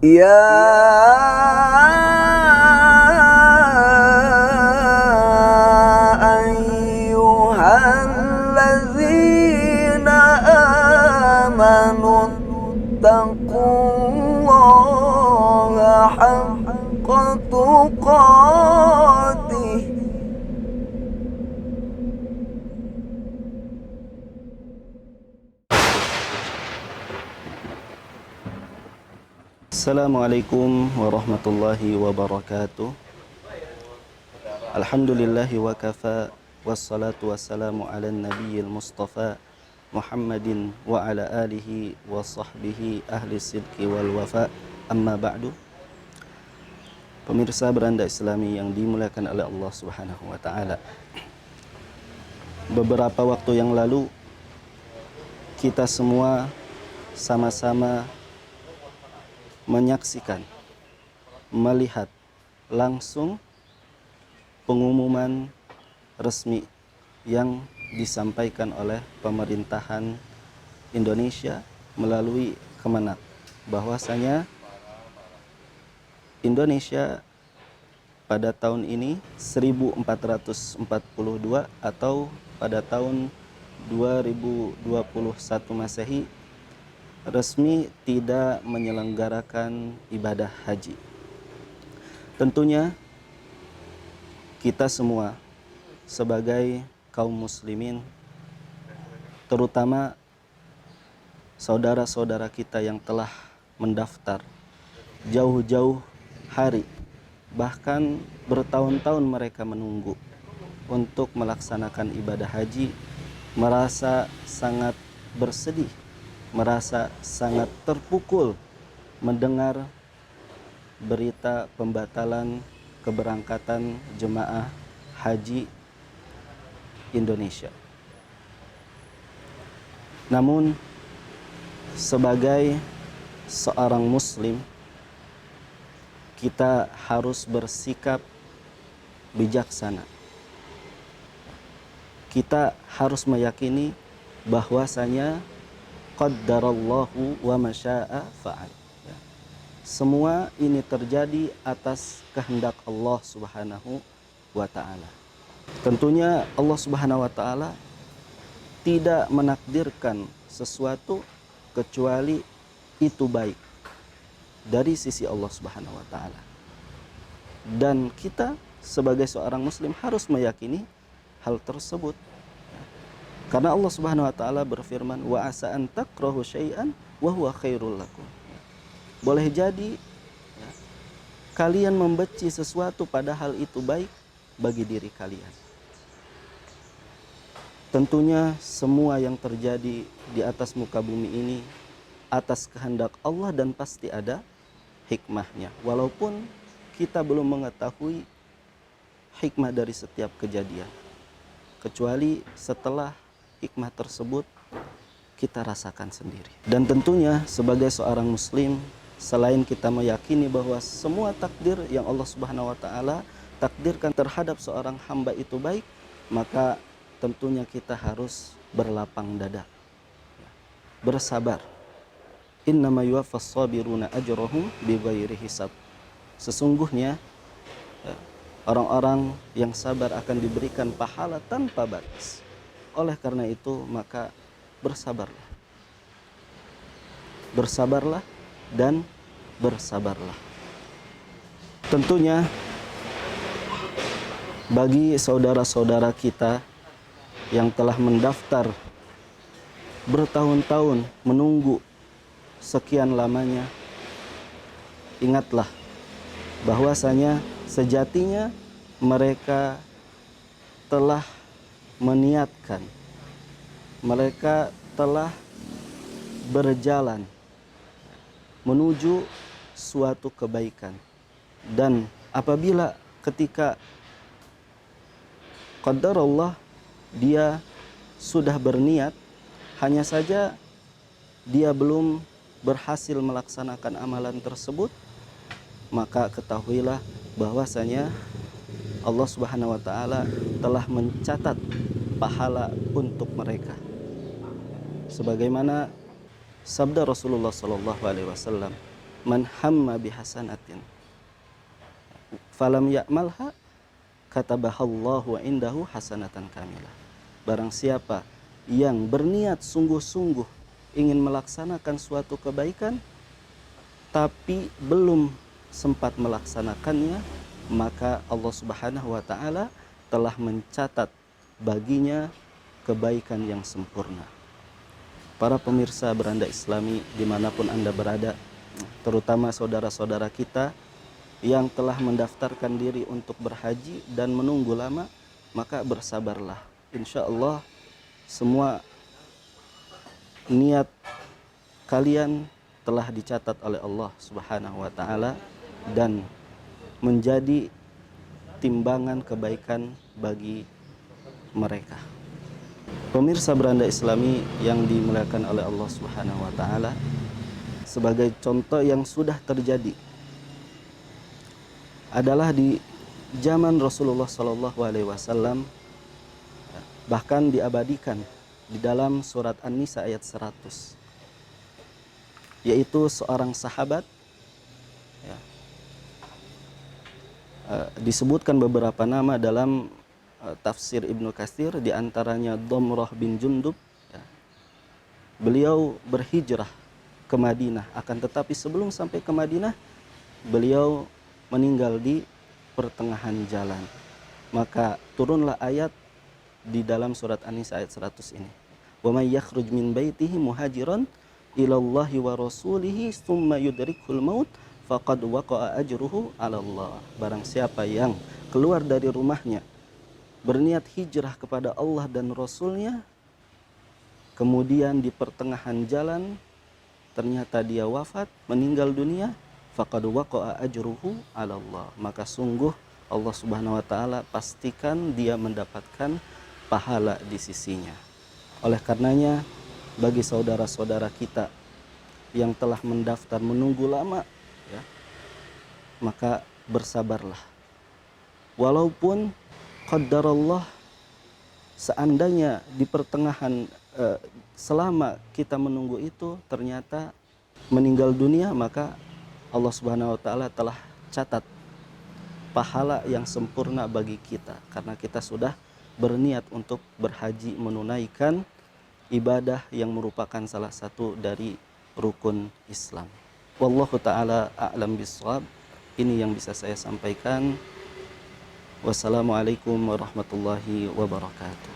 يا أيها الذين آمنوا اتقوا الله حق تقاته Assalamualaikum warahmatullahi wabarakatuh. Alhamdulillahi wa kafa, wassalatu wassalamu ala nabiyil mustafa Muhammadin wa ala alihi wa sahbihi ahli sidqi wal wafa, amma ba'du. Pemirsa beranda Islami yang dimuliakan oleh Allah Subhanahu wa taala. Beberapa waktu yang lalu kita semua sama-sama menyaksikan, melihat langsung pengumuman resmi yang disampaikan oleh pemerintahan Indonesia melalui Kemenak, bahwasanya Indonesia pada tahun ini 1442 atau pada tahun 2021 Masehi resmi tidak menyelenggarakan ibadah haji. Tentunya kita semua sebagai kaum muslimin, terutama saudara-saudara kita yang telah mendaftar jauh-jauh hari, bahkan bertahun-tahun mereka menunggu untuk melaksanakan ibadah haji, merasa sangat bersedih, merasa sangat terpukul mendengar berita pembatalan keberangkatan jemaah haji Indonesia. Namun sebagai seorang muslim, kita harus bersikap bijaksana. Kita harus meyakini bahwasanya qaddarallahu wa masya'a fa'al. Semua ini terjadi atas kehendak Allah Subhanahu wa ta'ala. Tentunya Allah Subhanahu wa ta'ala tidak menakdirkan sesuatu kecuali itu baik dari sisi Allah Subhanahu wa ta'ala. Dan kita sebagai seorang muslim harus meyakini hal tersebut. Karena Allah Subhanahu wa taala berfirman, wa asa an takrahu syai'an wa huwa khairul lakum. Boleh jadi kalian membenci sesuatu padahal itu baik bagi diri kalian. Tentunya semua yang terjadi di atas muka bumi ini atas kehendak Allah dan pasti ada hikmahnya. Walaupun kita belum mengetahui hikmah dari setiap kejadian, kecuali setelah hikmah tersebut kita rasakan sendiri. Dan tentunya sebagai seorang muslim, selain kita meyakini bahwa semua takdir yang Allah Subhanahu wa taala takdirkan terhadap seorang hamba itu baik, maka tentunya kita harus berlapang dada, bersabar. Innama yuwaffas sabiruna ajrahum bighairi hisab. Sesungguhnya orang-orang yang sabar akan diberikan pahala tanpa batas. Oleh karena itu, maka bersabarlah. Bersabarlah dan bersabarlah. Tentunya bagi saudara-saudara kita yang telah mendaftar bertahun-tahun menunggu sekian lamanya, ingatlah bahwasanya sejatinya mereka telah meniatkan, mereka telah berjalan menuju suatu kebaikan. Dan apabila ketika qadarullah dia sudah berniat, hanya saja dia belum berhasil melaksanakan amalan tersebut, maka ketahuilah bahwasanya Allah Subhanahu wa taala telah mencatat pahala untuk mereka. Sebagaimana sabda Rasulullah sallallahu alaihi wasallam, man hamma bihasanatin falam ya'malha katabahallahu indahu hasanatan kamilah. Barang siapa yang berniat sungguh-sungguh ingin melaksanakan suatu kebaikan tapi belum sempat melaksanakannya, maka Allah Subhanahu wa taala telah mencatat baginya kebaikan yang sempurna. Para pemirsa Beranda Islami dimanapun Anda berada, terutama saudara-saudara kita yang telah mendaftarkan diri untuk berhaji dan menunggu lama, maka bersabarlah. Insya Allah semua niat kalian telah dicatat oleh Allah Subhanahu wa taala dan menjadi timbangan kebaikan bagi mereka. Pemirsa Beranda Islami yang dimuliakan oleh Allah Subhanahu wa taala, sebagai contoh yang sudah terjadi adalah di zaman Rasulullah Shallallahu alaihi wasallam, bahkan diabadikan di dalam surat An-Nisa ayat 100, yaitu seorang sahabat, ya, disebutkan beberapa nama dalam tafsir Ibnu Katsir, diantaranya Domroh bin Jundub, ya. Beliau berhijrah ke Madinah, akan tetapi sebelum sampai ke Madinah beliau meninggal di pertengahan jalan. Maka turunlah ayat di dalam surat An-Nisa ayat 100 ini. Wa may yakhruj min baitihi muhajiran ilallahi wa rasulihi tsumma yudrikul maut faqad waqa'a ajruhu 'ala Allah. Barang siapa yang keluar dari rumahnya berniat hijrah kepada Allah dan Rasulnya, kemudian di pertengahan jalan ternyata dia wafat, meninggal dunia, faqad waqa'a ajruhu 'ala Allah. Maka sungguh Allah Subhanahu wa taala pastikan dia mendapatkan pahala di sisinya. Oleh karenanya, bagi saudara-saudara kita yang telah mendaftar menunggu lama, ya, maka bersabarlah. Walaupun qaddarallah, seandainya di pertengahan selama kita menunggu itu ternyata meninggal dunia, maka Allah Subhanahu wa taala telah catat pahala yang sempurna bagi kita karena kita sudah berniat untuk berhaji, menunaikan ibadah yang merupakan salah satu dari rukun Islam. Wallahu taala a'lam bishawab. Ini yang bisa saya sampaikan. Wassalamualaikum warahmatullahi wabarakatuh.